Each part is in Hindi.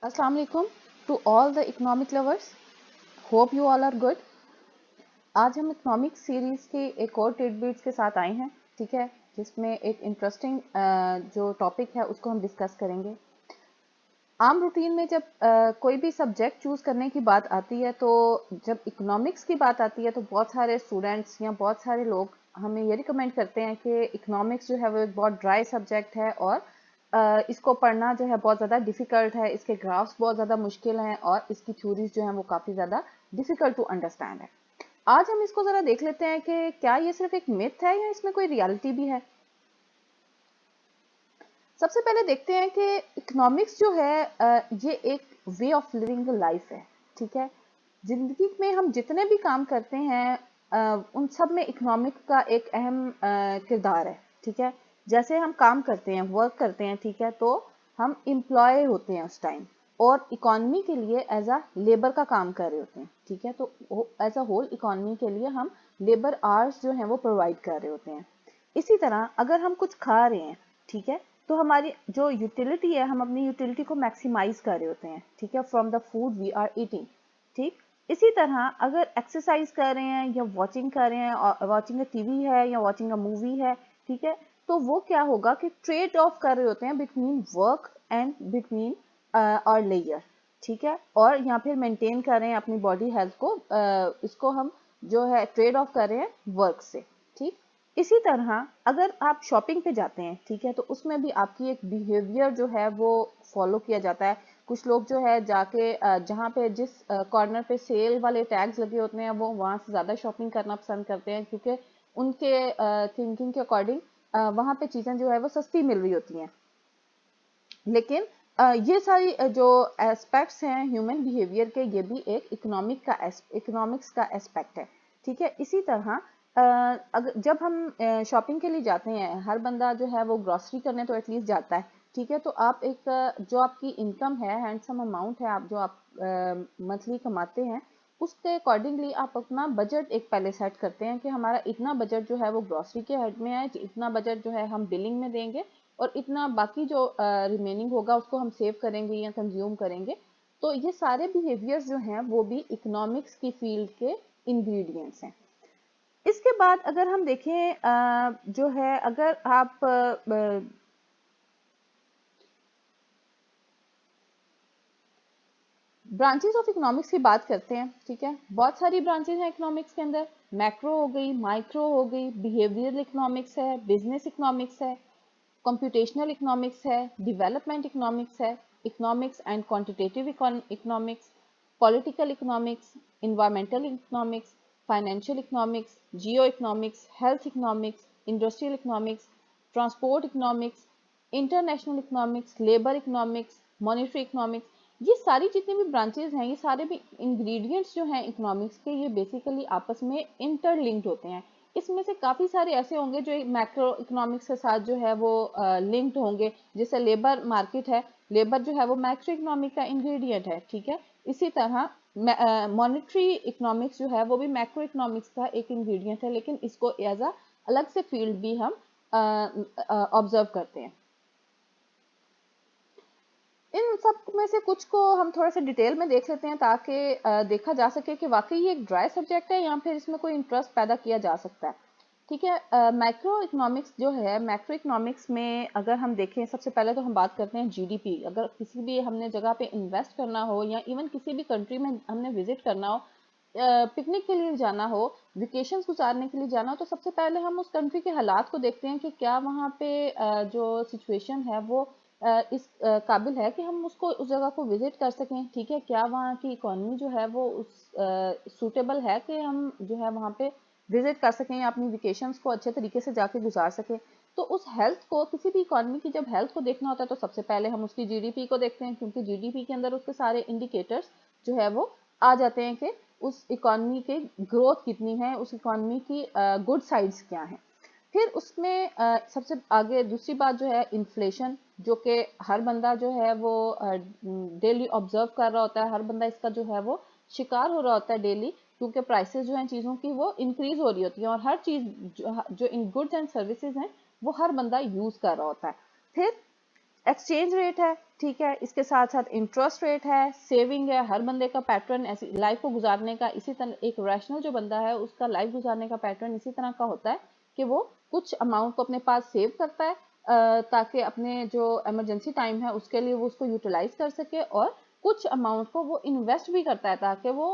Assalamu alaikum to all the economic lovers. Hope you all are good. आज हम इकोनॉमिक सीरीज के एक और टिडबिट्स के साथ आए हैं, ठीक है, जिसमें एक इंटरेस्टिंग जो टॉपिक है उसको हम डिस्कस करेंगे। आम रूटीन में जब कोई भी सब्जेक्ट चूज करने की बात आती है, तो जब इकोनॉमिक्स की बात आती है तो बहुत सारे स्टूडेंट्स या बहुत सारे लोग हमें ये रिकमेंड करते हैं कि इकोनॉमिक्स जो है वो एक बहुत ड्राई सब्जेक्ट है और इसको पढ़ना जो है बहुत ज़्यादा डिफिकल्ट है, इसके ग्राफ्स बहुत ज़्यादा मुश्किल हैं और इसकी थ्योरीज जो हैं वो काफ़ी ज़्यादा डिफिकल्ट टू अंडरस्टैंड है। आज हम इसको ज़रा देख लेते हैं कि क्या ये सिर्फ एक मिथ है या इसमें कोई रियलिटी भी है। सबसे पहले देखते हैं कि इकोनॉमिक्स जो है ये एक वे ऑफ लिविंग लाइफ है, ठीक है। जिंदगी में हम जितने भी काम करते हैं उन सब में इकोनॉमिक का एक अहम किरदार है, ठीक है। जैसे हम काम करते हैं, वर्क करते हैं, ठीक है, तो हम एम्प्लॉय होते हैं उस टाइम और इकोनॉमी के लिए एज अ लेबर का काम कर रहे होते हैं, ठीक है। तो एज अ होल इकोनॉमी के लिए हम लेबर आवर्स जो हैं वो प्रोवाइड कर रहे होते हैं। इसी तरह अगर हम कुछ खा रहे हैं, ठीक है, तो हमारी जो यूटिलिटी है, हम अपनी यूटिलिटी को मैक्सिमाइज कर रहे होते हैं, ठीक है, from the food we are eating, ठीक। इसी तरह अगर एक्सरसाइज कर रहे हैं या वॉचिंग कर रहे हैं, वॉचिंग अ टीवी है या वॉचिंग अ मूवी है, ठीक है, तो वो क्या होगा कि ट्रेड ऑफ कर रहे होते हैं बिटवीन वर्क एंड बिटवीन और लेयर, ठीक है, और या फिर मेंटेन कर रहे हैं अपनी बॉडी हेल्थ को, इसको हम जो है ट्रेड ऑफ कर रहे हैं वर्क से, ठीक। इसी तरह अगर आप शॉपिंग पे जाते हैं, ठीक है, तो उसमें भी आपकी एक बिहेवियर जो है वो फॉलो किया जाता है। कुछ लोग जो है जाके जहाँ पे जिस कॉर्नर पे सेल वाले टैग्स लगे होते हैं वो वहाँ से ज़्यादा शॉपिंग करना पसंद करते हैं, क्योंकि उनके थिंकिंग के अकॉर्डिंग वहाँ पे चीज़ें जो है वो सस्ती मिल रही होती हैं। लेकिन ये सारी जो एस्पेक्ट्स हैं ह्यूमन बिहेवियर के, ये भी एक इकोनॉमिक्स का एस्पेक्ट है, ठीक है। इसी तरह अगर जब हम शॉपिंग के लिए जाते हैं, हर बंदा जो है वो ग्रॉसरी करने तो एटलीस्ट जाता है, ठीक है। तो आप एक जो आपकी इनकम है, हैंडसम अमाउंट है, आप जो आप मंथली कमाते हैं, उसके अकॉर्डिंगली आप अपना बजट एक पहले सेट करते हैं कि हमारा इतना बजट जो है वो ग्रॉसरी के हेड में है, इतना बजट जो है हम बिलिंग में देंगे और इतना बाकी जो रिमेनिंग होगा उसको हम सेव करेंगे या कंज्यूम करेंगे। तो ये सारे बिहेवियर्स जो हैं वो भी इकोनॉमिक्स की फील्ड के इंग्रेडिएंट्स हैं। इसके बाद अगर हम देखें जो है, अगर आप ब्रांचेस ऑफ इकोनॉमिक्स की बात करते हैं, ठीक है, बहुत सारी ब्रांचेस हैं इकोनॉमिक्स के अंदर। मैक्रो हो गई, माइक्रो हो गई, बिहेवियरल इकोनॉमिक्स है, बिजनेस इकोनॉमिक्स है, कंप्यूटेशनल इकोनॉमिक्स है, डेवलपमेंट इकोनॉमिक्स है, economics and quantitative economics, political economics, environmental economics, financial economics, Jio economics, health economics, industrial economics, transport economics, international economics, labour economics, monetary economics. ये सारी जितनी भी ब्रांचेस हैं, ये सारे भी इंग्रेडिएंट्स जो हैं इकोनॉमिक्स के, ये बेसिकली आपस में इंटरलिंक्ड होते हैं। इसमें से काफ़ी सारे ऐसे होंगे जो मैक्रो इकोनॉमिक्स के साथ जो है वो लिंक्ड होंगे, जैसे लेबर मार्केट है, लेबर जो है वो मैक्रो इकोनॉमिक का इंग्रेडिएंट है, ठीक है। इसी तरह मॉनेटरी इकोनॉमिक्स जो है वो भी मैक्रो इकोनॉमिक्स का एक इंग्रेडिएंट है, लेकिन इसको एज अ अलग से फील्ड भी हम ऑब्जर्व करते हैं। इन सब में से कुछ को हम थोड़ा सा डिटेल में देख लेते हैं, ताकि देखा जा सके कि वाकई ये एक ड्राई सब्जेक्ट है या फिर इसमें कोई इंटरेस्ट पैदा किया जा सकता है, ठीक है। मैक्रो इकोनॉमिक्स जो है, मैक्रो इकोनॉमिक्स में अगर हम देखें, सबसे पहले तो हम बात करते हैं जीडीपी। अगर किसी भी हमने जगह पे इन्वेस्ट करना हो या इवन किसी भी कंट्री में हमने विजिट करना हो, पिकनिक के लिए जाना हो, वेकेशन गुजारने के लिए जाना हो, तो सबसे पहले हम उस कंट्री के हालात को देखते हैं कि क्या वहाँ पे जो सिचुएशन है वो इस काबिल है कि हम उसको उस जगह को विजिट कर सकें, ठीक है। क्या वहाँ की इकोनॉमी जो है वो उस सूटेबल है कि हम जो है वहाँ पे विजिट कर सकें या अपनी वेकेशंस को अच्छे तरीके से जाके गुजार सकें। तो उस हेल्थ को, किसी भी इकोनॉमी की जब हेल्थ को देखना होता है तो सबसे पहले हम उसकी जीडीपी को देखते हैं, क्योंकि जीडीपी के अंदर उसके सारे इंडिकेटर्स जो है वो आ जाते हैं कि उस इकोनॉमी की ग्रोथ कितनी है, उस इकोनॉमी की गुड साइड्स क्या हैं। फिर उसमें सबसे आगे दूसरी बात जो है इन्फ्लेशन, जो कि हर बंदा जो है वो डेली ऑब्जर्व कर रहा होता है, हर बंदा इसका जो है वो शिकार हो रहा होता है डेली, क्योंकि प्राइसेस जो हैं चीज़ों की वो इंक्रीज हो रही होती है और हर चीज़ जो इन गुड्स एंड सर्विसेज हैं वो हर बंदा यूज़ कर रहा होता है। फिर एक्सचेंज रेट है, ठीक है। इसके साथ साथ इंटरेस्ट रेट है, सेविंग है, हर बंदे का पैटर्न ऐसी लाइफ को गुजारने का इसी तरह, एक रैशनल जो बंदा है उसका लाइफ गुजारने का पैटर्न इसी तरह का होता है कि वो कुछ अमाउंट को अपने पास सेव करता है ताकि अपने जो इमरजेंसी टाइम है उसके लिए वो उसको यूटिलाइज कर सके, और कुछ अमाउंट को वो इन्वेस्ट भी करता है ताकि वो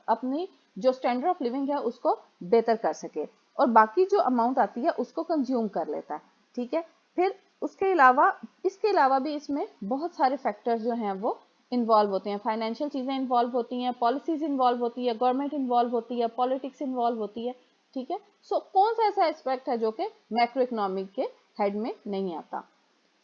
अपनी जो स्टैंडर्ड ऑफ लिविंग है उसको बेहतर कर सके, और बाकी जो अमाउंट आती है उसको कंज्यूम कर लेता है। ठीक है। फिर इसके अलावा भी इसमें बहुत सारे फैक्टर्स जो हैं वो इन्वॉल्व होते हैं, फाइनेंशियल चीजें इन्वॉल्व होती हैं, पॉलिसीज इन्वॉल्व होती है, गवर्नमेंट इन्वॉल्व होती है, पॉलिटिक्स इन्वॉल्व होती है। ठीक है। सो कौन सा ऐसा एस्पेक्ट है जो कि मैक्रो इकोनॉमिक के हेड में नहीं आता।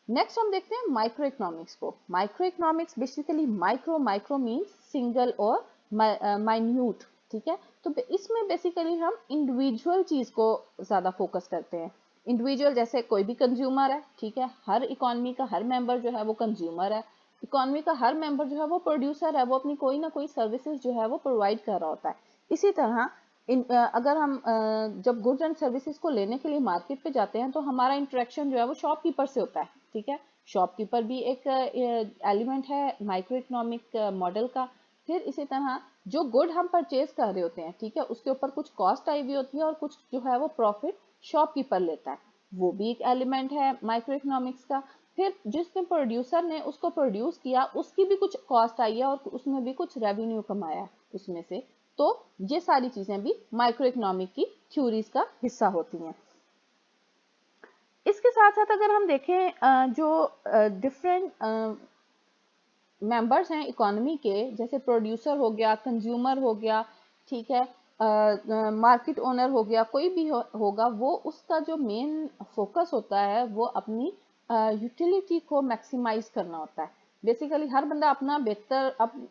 नेक्स्ट हम देखते हैं माइक्रो इकोनॉमिक्स को। Micro economics basically micro means single और माइन्यूट। ठीक है। तो इसमें बेसिकली हम इंडिविजुअल चीज को ज्यादा फोकस करते हैं। इंडिविजुअल जैसे कोई भी कंज्यूमर है, ठीक है, हर इकोनॉमी का हर मेंबर जो है वो कंज्यूमर है, इकोनॉमी का हर मेंबर जो है वो प्रोड्यूसर है, वो अपनी कोई ना कोई सर्विसेज जो है वो प्रोवाइड कर रहा होता है। इसी तरह अगर हम जब गुड्स एंड सर्विसेज को लेने के लिए मार्केट पे जाते हैं तो हमारा इंटरेक्शन जो है वो शॉपकीपर से होता है। ठीक है। शॉपकीपर भी एक एलिमेंट है माइक्रो इकोनॉमिक मॉडल का। फिर इसी तरह जो गुड हम परचेज कर रहे होते हैं, ठीक है, उसके ऊपर कुछ कॉस्ट आई हुई होती है और कुछ जो है वो प्रॉफिट शॉपकीपर लेता है, वो भी एक एलिमेंट है माइक्रो इकोनॉमिक्स का। फिर जिसने प्रोड्यूसर ने उसको प्रोड्यूस किया उसकी भी कुछ कॉस्ट आई है और उसने भी कुछ रेवेन्यू कमाया उसमें से। तो ये सारी चीजें भी माइक्रो इकोनॉमिक की थ्योरीज का हिस्सा होती हैं। इसके साथ साथ अगर हम देखें जो डिफरेंट मेंबर्स हैं इकोनॉमी के, जैसे प्रोड्यूसर हो गया, कंज्यूमर हो गया, ठीक है, मार्केट ओनर हो गया, कोई भी होगा, वो उसका जो मेन फोकस होता है वो अपनी यूटिलिटी को मैक्सिमाइज करना होता है। बेसिकली हर बंदा अपना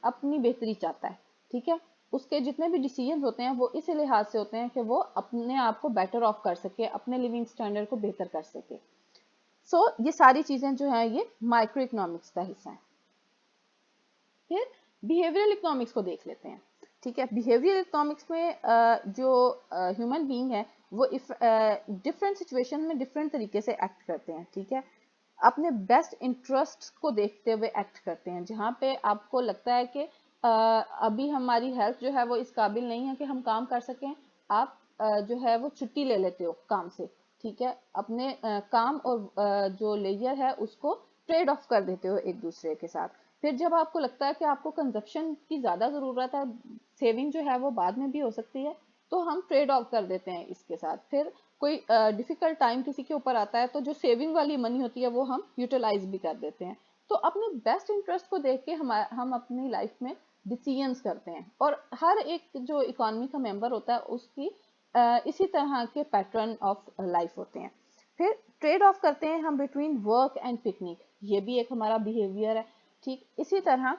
अपनी बेहतरी चाहता है। ठीक है। उसके जितने भी डिसीजन होते हैं वो इस लिहाज से होते हैं कि वो अपने आप को बेटर ऑफ कर सके, अपने लिविंग स्टैंडर्ड को बेहतर कर सके। सो ये सारी चीजें जो है ये माइक्रो इकोनॉमिक्स का हिस्सा है। फिर बिहेवियरल इकोनॉमिक्स को देख लेते हैं। ठीक है। बिहेवियरल इकोनॉमिक्स में जो ह्यूमन बीइंग है वो डिफरेंट सिचुएशन में डिफरेंट तरीके से एक्ट करते हैं। ठीक है। अपने बेस्ट इंटरेस्ट को देखते हुए एक्ट करते हैं। जहाँ पे आपको लगता है कि अभी हमारी हेल्थ जो है वो इस काबिल नहीं है कि हम काम कर सकें, आप जो है वो छुट्टी ले लेते हो काम से। ठीक है। अपने काम और जो लेजर है उसको ट्रेड ऑफ कर देते हो एक दूसरे के साथ। फिर जब आपको लगता है कि आपको कंजप्शन की ज्यादा जरूरत है, सेविंग जो है वो बाद में भी हो सकती है, तो हम ट्रेड ऑफ कर देते हैं इसके साथ। फिर कोई डिफिकल्ट टाइम किसी के ऊपर आता है तो जो सेविंग वाली मनी होती है वो हम यूटिलाइज भी कर देते हैं। तो अपने बेस्ट इंटरेस्ट को देख के हम अपनी लाइफ में डिसीजंस करते हैं, और हर एक जो इकोनॉमी का मेंबर होता है उसकी इसी तरह के पैटर्न ऑफ लाइफ होते हैं। फिर ट्रेड ऑफ करते हैं हम बिटवीन वर्क एंड पिकनिक, ये भी एक हमारा बिहेवियर है। ठीक इसी तरह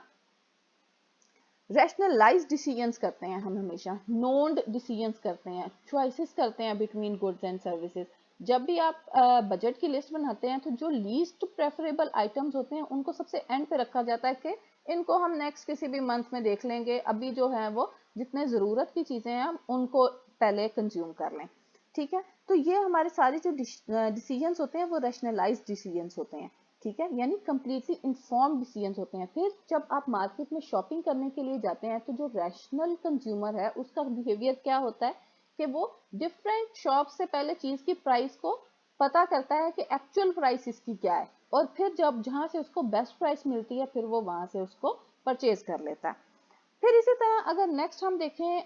रैशनलाइज डिसीजंस करते हैं हम हमेशा, नोन्ड डिसीजंस करते हैं, चॉइसेस करते हैं बिटवीन गुड्स एंड सर्विसेज। जब भी आप बजट की लिस्ट बनाते हैं तो जो लीस्ट प्रेफरेबल आइटम्स होते हैं उनको सबसे एंड पे रखा जाता है कि इनको हम नेक्स्ट किसी भी मंथ में देख लेंगे, अभी जो है वो जितने ज़रूरत की चीज़ें हैं हम उनको पहले कंज्यूम कर लें। ठीक है। तो ये हमारे सारे जो डिसीजंस होते हैं वो रैशनलाइज डिसीजंस होते हैं। ठीक है। यानी कंप्लीटली इन्फॉर्म्ड डिसीजंस होते हैं। फिर जब आप मार्केट में शॉपिंग करने के लिए जाते हैं तो जो रैशनल कंज्यूमर है उसका बिहेवियर क्या होता है कि वो डिफरेंट शॉप से पहले चीज की प्राइस को पता करता है कि एक्चुअल प्राइस इसकी क्या है, और फिर जब जहां से उसको बेस्ट प्राइस मिलती है फिर वो वहां से उसको परचेज कर लेता है। फिर इसी तरह अगर नेक्स्ट हम देखें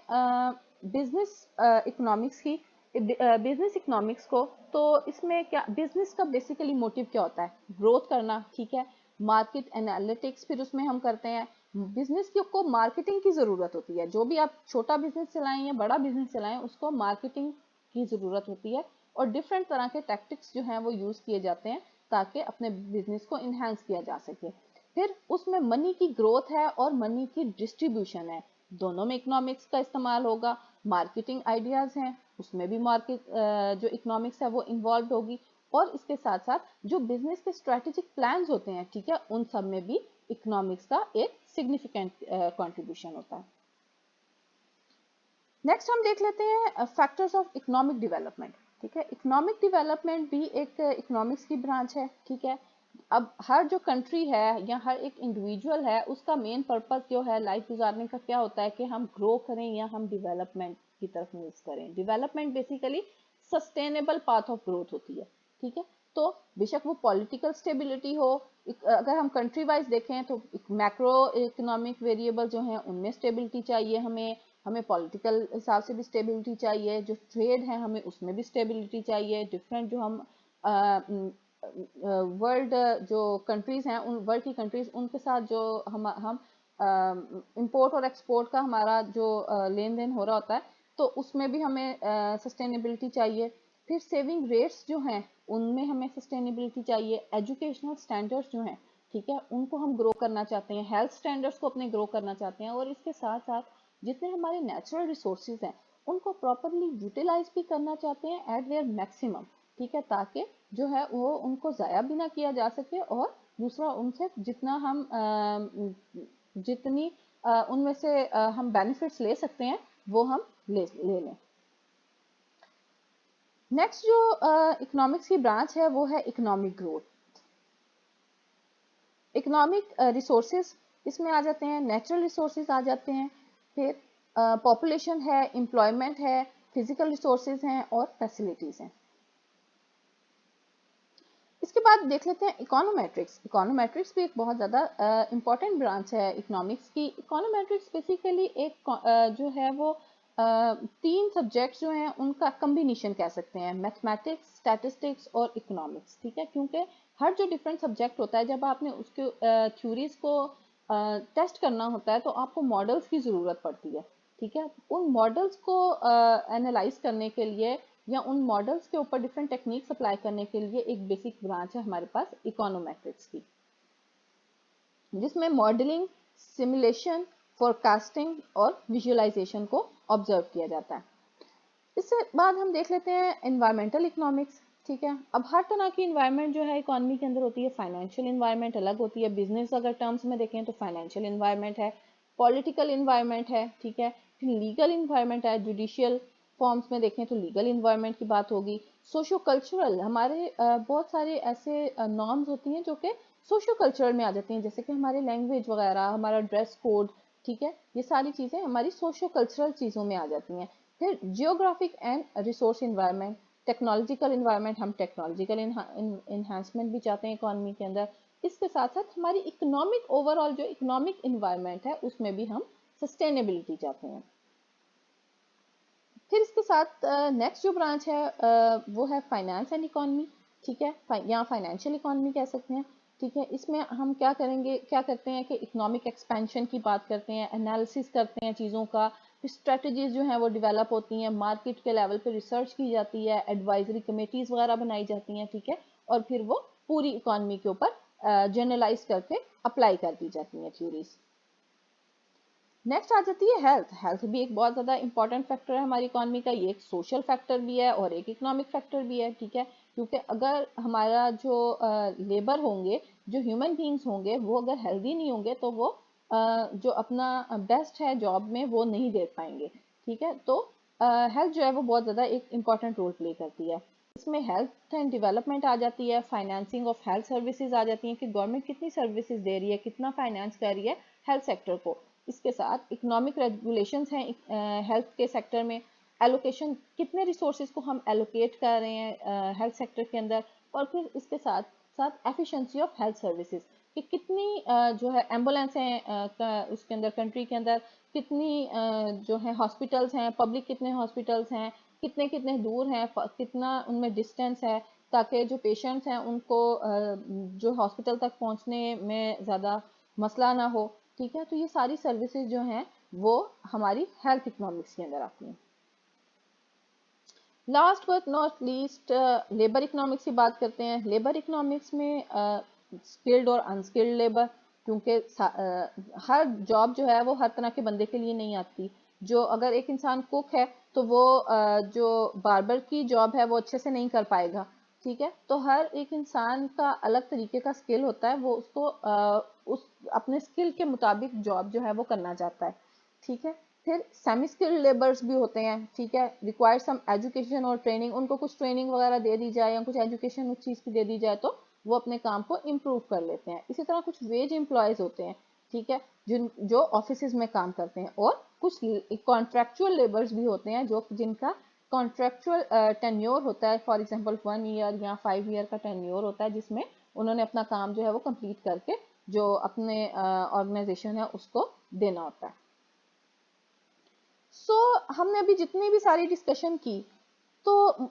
बिजनेस इकोनॉमिक्स की, बिजनेस इकोनॉमिक्स को, तो इसमें क्या बिजनेस का बेसिकली मोटिव क्या होता है? ग्रोथ करना। ठीक है। मार्केट एनालिटिक्स फिर उसमें हम करते हैं। बिजनेस को मार्केटिंग की जरूरत होती है, जो भी आप छोटा बिजनेस चलाएं या बड़ा बिजनेस चलाएं उसको मार्केटिंग की जरूरत होती है, और डिफरेंट तरह के टैक्टिक्स जो हैं वो यूज किए जाते हैं ताकि अपने बिजनेस को इन्हांस किया जा सके। फिर उसमें मनी की ग्रोथ है और मनी की डिस्ट्रीब्यूशन है, दोनों में इकोनॉमिक्स का इस्तेमाल होगा। मार्केटिंग आइडियाज हैं उसमें भी मार्केट जो इकोनॉमिक्स है वो इन्वॉल्व होगी, और इसके साथ साथ जो बिजनेस के स्ट्रेटेजिक प्लान्स होते हैं, ठीक है, उन सब में भी इकोनॉमिक्स का एक सिग्निफिकेंट कंट्रीब्यूशन होता है। नेक्स्ट हम देख लेते हैं फैक्टर्स ऑफ इकोनॉमिक डेवलपमेंट। ठीक है। इकोनॉमिक डेवलपमेंट भी एक इकोनॉमिक्स की ब्रांच है। ठीक है। अब हर जो कंट्री है या हर एक इंडिविजुअल है, उसका मेन पर्पस जो है लाइफ गुजारने का क्या होता है कि हम ग्रो करें या हम डेवलपमेंट की तरफ मूव करें। Development basically sustainable path of growth होती है, ठीक है। तो बेशक वो पॉलिटिकल स्टेबिलिटी हो, अगर हम कंट्री वाइज देखें तो मैक्रो इकोनॉमिक वेरिएबल जो हैं उनमें स्टेबिलिटी चाहिए हमें, हमें पॉलिटिकल हिसाब से भी स्टेबिलिटी चाहिए, जो ट्रेड है हमें उसमें भी स्टेबिलिटी चाहिए, डिफरेंट जो हम वर्ल्ड जो कंट्रीज हैं, उन वर्ल्ड की कंट्रीज उनके साथ जो हम इंपोर्ट और एक्सपोर्ट का हमारा जो लेन देन हो रहा होता है, तो उसमें भी हमें सस्टेनेबिलिटी चाहिए। फिर सेविंग रेट्स जो हैं उनमें हमें सस्टेनेबिलिटी चाहिए। एजुकेशनल स्टैंडर्ड्स जो हैं, ठीक है, उनको हम ग्रो करना चाहते हैं, हेल्थ स्टैंडर्ड्स को अपने ग्रो करना चाहते हैं, और इसके साथ साथ जितने हमारे नेचुरल रिसोर्सेज हैं उनको प्रॉपरली यूटिलाइज भी करना चाहते हैं एट देयर मैक्सिमम, ठीक है, ताकि जो है वो उनको ज़ाया भी ना किया जा सके, और दूसरा उनसे जितना हम जितनी उनमें से हम बेनिफिट्स ले सकते हैं वो हम ले लें। नेक्स्ट जो इकोनॉमिक्स की ब्रांच है वो है इकोनॉमिक ग्रोथ। इकोनॉमिक रिसोर्सेज इसमें आ जाते हैं, नेचुरल रिसोर्सेज आ जाते हैं, फिर पॉपुलेशन है, एम्प्लॉयमेंट है, फिजिकल रिसोर्सेज हैं और फैसिलिटीज़ हैं। इसके बाद देख लेते हैं इकोनोमेट्रिक्स। इकोनोमेट्रिक्स भी एक बहुत ज़्यादा इम्पॉर्टेंट ब्रांच है इकोनॉमिक्स की। इकोनोमेट्रिक्स बेसिकली एक जो है वो तीन सब्जेक्ट्स जो हैं उनका कम्बिनेशन कह सकते हैं, मैथमेटिक्स, स्टैटिस्टिक्स और इकोनॉमिक्स, ठीक है। क्योंकि हर जो डिफरेंट सब्जेक्ट होता है, जब आपने उसके थ्योरीज को टेस्ट करना होता है तो आपको मॉडल्स की ज़रूरत पड़ती है, ठीक है। उन मॉडल्स को एनालाइज करने के लिए या उन मॉडल्स के ऊपर डिफरेंट टेक्निक्स अप्लाई करने के लिए एक बेसिक ब्रांच है हमारे पास इकोनोमेट्रिक्स की, जिसमें मॉडलिंग, सिमुलेशन, फोरकास्टिंग और विजुअलाइजेशन को ऑब्जर्व किया जाता है। इससे बाद हम देख लेते हैं एनवायरमेंटल इकोनॉमिक्स, ठीक है। अब हर तरह की इन्वायरमेंट जो है इकोनॉमी के अंदर होती है। फाइनेंशियल इन्वायरमेंट अलग होती है, बिजनेस अगर टर्म्स में देखें तो फाइनेंशियल इन्वायरमेंट है, पॉलिटिकल इन्वायरमेंट है, ठीक है, फिर लीगल इन्वायरमेंट है, जुडिशियल फॉर्म्स में देखें तो लीगल इन्वायरमेंट की बात होगी। सोशो कल्चरल, हमारे बहुत सारे ऐसे नॉर्म्स होती हैं जो कि सोशो कल्चरल में आ जाती हैं, जैसे कि हमारे लैंग्वेज वगैरह, हमारा ड्रेस कोड, ठीक है, ये सारी चीज़ें हमारी सोशो कल्चरल चीज़ों में आ जाती हैं। फिर geographic and resource environment, technological environment, हम टेक्नोलॉजिकल इन्हांसमेंट भी चाहते हैं इकोनॉमी के अंदर। इसके साथ साथ हमारी इकोनॉमिक ओवरऑल जो इकोनॉमिक इन्वायरमेंट है उसमें भी हम सस्टेनेबिलिटी चाहते हैं। फिर इसके साथ नेक्स्ट जो ब्रांच है वो है फाइनेंस एंड इकोनॉमी, ठीक है, या फाइनेंशियल इकोनॉमी कह सकते हैं, ठीक है। इसमें हम क्या करेंगे, क्या करते हैं कि इकोनॉमिक एक्सपेंशन की बात करते हैं, एनालिसिस करते हैं चीज़ों का, फिर स्ट्रेटजीज जो हैं वो डेवलप होती हैं, मार्केट के लेवल पे रिसर्च की जाती है, एडवाइजरी कमेटीज़ वगैरह बनाई जाती हैं, ठीक है, और फिर वो पूरी इकोनॉमी के ऊपर जनरलाइज करके अप्लाई कर दी जाती हैं थ्योरीज। नेक्स्ट आ जाती है हेल्थ। हेल्थ भी एक बहुत ज़्यादा इंपॉर्टेंट फैक्टर है हमारी इकोनॉमी का। ये एक सोशल फैक्टर भी है और एक इकोनॉमिक फैक्टर भी है, ठीक है, क्योंकि अगर हमारा जो लेबर होंगे, जो ह्यूमन बींग्स होंगे, वो अगर हेल्दी नहीं होंगे तो वो जो अपना बेस्ट है जॉब में वो नहीं दे पाएंगे, ठीक है। तो हेल्थ जो है वो बहुत ज़्यादा एक इम्पॉर्टेंट रोल प्ले करती है। इसमें हेल्थ एंड डेवलपमेंट आ जाती है, फाइनेंसिंग ऑफ हेल्थ सर्विसेज आ जाती हैं कि गवर्नमेंट कितनी सर्विसेज दे रही है, कितना फाइनेंस कर रही है हेल्थ सेक्टर को। इसके साथ इकोनॉमिक रेगुलेशंस हैं हेल्थ के सेक्टर में, एलोकेशन, कितने रिसोर्सेज को हम एलोकेट कर रहे हैं हेल्थ सेक्टर के अंदर, और फिर इसके साथ साथ एफिशिएंसी ऑफ हेल्थ सर्विसेज कि कितनी जो है एम्बुलेंस हैं उसके अंदर, कंट्री के अंदर कितनी जो है हॉस्पिटल्स हैं, पब्लिक कितने हॉस्पिटल्स हैं, कितने कितने दूर हैं, कितना उनमें डिस्टेंस है, ताकि जो पेशेंट्स हैं उनको जो हॉस्पिटल तक पहुंचने में ज़्यादा मसला ना हो, ठीक है। तो ये सारी सर्विसेज जो हैं वो हमारी हेल्थ इकोनॉमिक्स के अंदर आती हैं। Last but not least labour economics की बात करते हैं। लेबर इकोनॉमिक्स में स्किल्ड और अनस्किल्ड लेबर, क्योंकि हर जॉब जो है वो हर तरह के बंदे के लिए नहीं आती। जो अगर एक इंसान कुक है तो वो जो बार्बर की जॉब है वो अच्छे से नहीं कर पाएगा, ठीक है। तो हर एक इंसान का अलग तरीके का स्किल होता है, वो उसको उस अपने स्किल के मुताबिक जॉब जो है वो करना चाहता है, ठीक है। फिर सेमी स्किल्ड लेबर्स भी होते हैं, ठीक है, रिक्वायर सम एजुकेशन और ट्रेनिंग, उनको कुछ ट्रेनिंग वगैरह दे दी जाए या कुछ एजुकेशन उस चीज़ की दे दी जाए तो वो अपने काम को इम्प्रूव कर लेते हैं। इसी तरह कुछ वेज एम्प्लॉयज होते हैं, ठीक है, जो ऑफिस में काम करते हैं, और कुछ कॉन्ट्रेक्चुअल लेबर्स भी होते हैं जो जिनका कॉन्ट्रेक्चुअल टेन्योर होता है, फॉर एग्जांपल 1 ईयर या 5 ईयर का टेन्योर होता है, जिसमें उन्होंने अपना काम जो है वो कंप्लीट करके जो अपने ऑर्गेनाइजेशन है उसको देना होता है। हमने अभी जितनी भी सारी डिस्कशन की, तो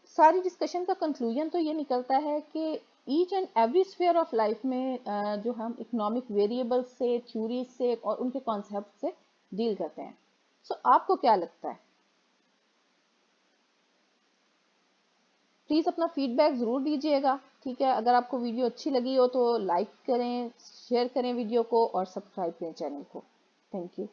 सारी डिस्कशन का कंक्लूजन तो ये निकलता है कि each and every sphere of life में जो हम इकोनॉमिक वेरिएबल्स से, थ्योरीज से और उनके कॉन्सेप्ट से डील करते हैं। आपको क्या लगता है? प्लीज़ अपना फीडबैक ज़रूर दीजिएगा, ठीक है। अगर आपको वीडियो अच्छी लगी हो तो लाइक करें, शेयर करें वीडियो को और सब्सक्राइब करें चैनल को। Thank you.